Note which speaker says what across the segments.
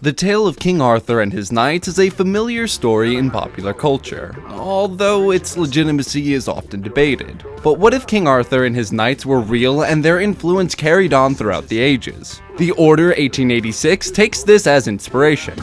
Speaker 1: The tale of King Arthur and his knights is a familiar story in popular culture, although its legitimacy is often debated. But what if King Arthur and his knights were real and their influence carried on throughout the ages? The Order 1886 takes this as inspiration.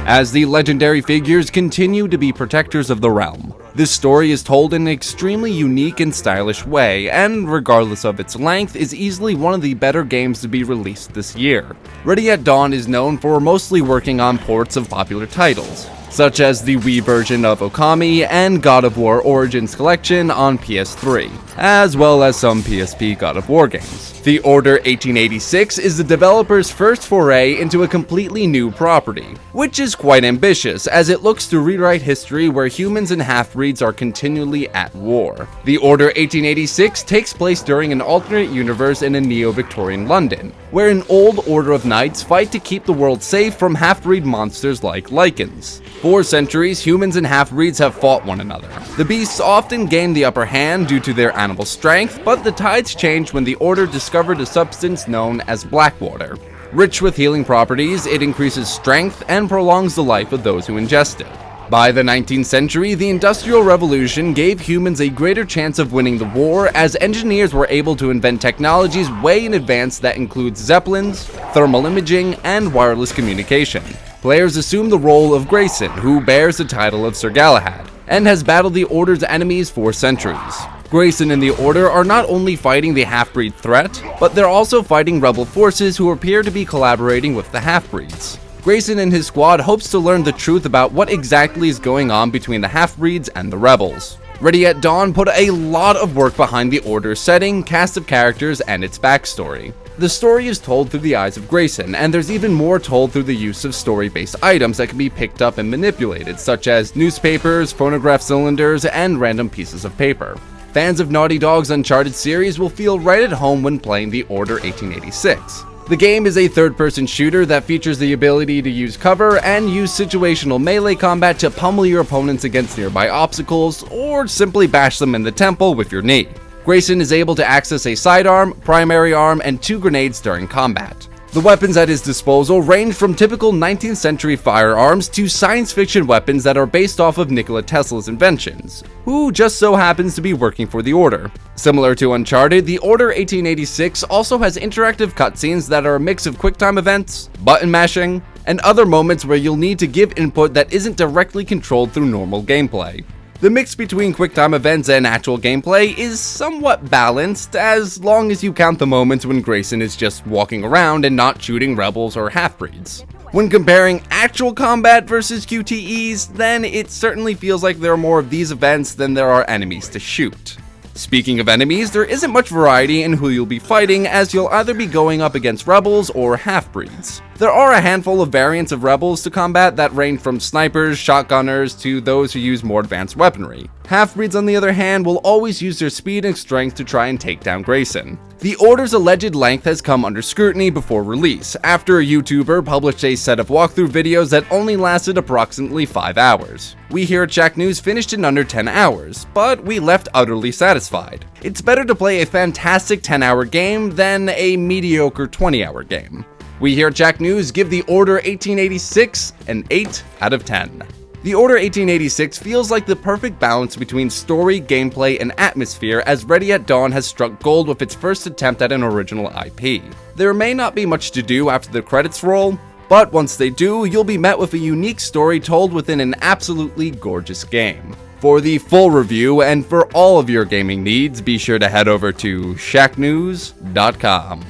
Speaker 1: As the legendary figures continue to be protectors of the realm. This story is told in an extremely unique and stylish way, and regardless of its length, is easily one of the better games to be released this year. Ready at Dawn is known for mostly working on ports of popular titles, such as the Wii version of Okami and God of War Origins Collection on PS3, as well as some PSP God of War games. The Order 1886 is the developer's first foray into a completely new property, which is quite ambitious as it looks to rewrite history where humans and half-breeds are continually at war. The Order 1886 takes place during an alternate universe in a neo-Victorian London, where an old order of knights fight to keep the world safe from half-breed monsters like lichens. For centuries, humans and half-breeds have fought one another. The beasts often gain the upper hand due to their animal strength, but the tides changed when the Order discovered a substance known as Blackwater. Rich with healing properties, it increases strength and prolongs the life of those who ingest it. By the 19th century, the Industrial Revolution gave humans a greater chance of winning the war as engineers were able to invent technologies way in advance that includes zeppelins, thermal imaging, and wireless communication. Players assume the role of Grayson, who bears the title of Sir Galahad, and has battled the Order's enemies for centuries. Grayson and the Order are not only fighting the half-breed threat, but they're also fighting rebel forces who appear to be collaborating with the half-breeds. Grayson and his squad hopes to learn the truth about what exactly is going on between the half-breeds and the rebels. Ready at Dawn put a lot of work behind the Order's setting, cast of characters, and its backstory. The story is told through the eyes of Grayson, and there's even more told through the use of story-based items that can be picked up and manipulated, such as newspapers, phonograph cylinders, and random pieces of paper. Fans of Naughty Dog's Uncharted series will feel right at home when playing the Order 1886. The game is a third-person shooter that features the ability to use cover and use situational melee combat to pummel your opponents against nearby obstacles, or simply bash them in the temple with your knee. Grayson is able to access a sidearm, primary arm, and 2 grenades during combat. The weapons at his disposal range from typical 19th century firearms to science fiction weapons that are based off of Nikola Tesla's inventions, who just so happens to be working for the Order. Similar to Uncharted, the Order 1886 also has interactive cutscenes that are a mix of QuickTime events, button mashing, and other moments where you'll need to give input that isn't directly controlled through normal gameplay. The mix between QuickTime events and actual gameplay is somewhat balanced, as long as you count the moments when Grayson is just walking around and not shooting rebels or half-breeds. When comparing actual combat versus QTEs, then it certainly feels like there are more of these events than there are enemies to shoot. Speaking of enemies, there isn't much variety in who you'll be fighting, as you'll either be going up against rebels or half-breeds. There are a handful of variants of rebels to combat that range from snipers, shotgunners, to those who use more advanced weaponry. Half-breeds, on the other hand, will always use their speed and strength to try and take down Grayson. The Order's alleged length has come under scrutiny before release, after a YouTuber published a set of walkthrough videos that only lasted approximately 5 hours. We here at Shacknews finished in under 10 hours, but we left utterly satisfied. It's better to play a fantastic 10-hour game than a mediocre 20-hour game. We here at Shacknews give the Order 1886 an 8 out of 10. The Order 1886 feels like the perfect balance between story, gameplay, and atmosphere, as Ready at Dawn has struck gold with its first attempt at an original IP. There may not be much to do after the credits roll, but once they do, you'll be met with a unique story told within an absolutely gorgeous game. For the full review and for all of your gaming needs, be sure to head over to shacknews.com.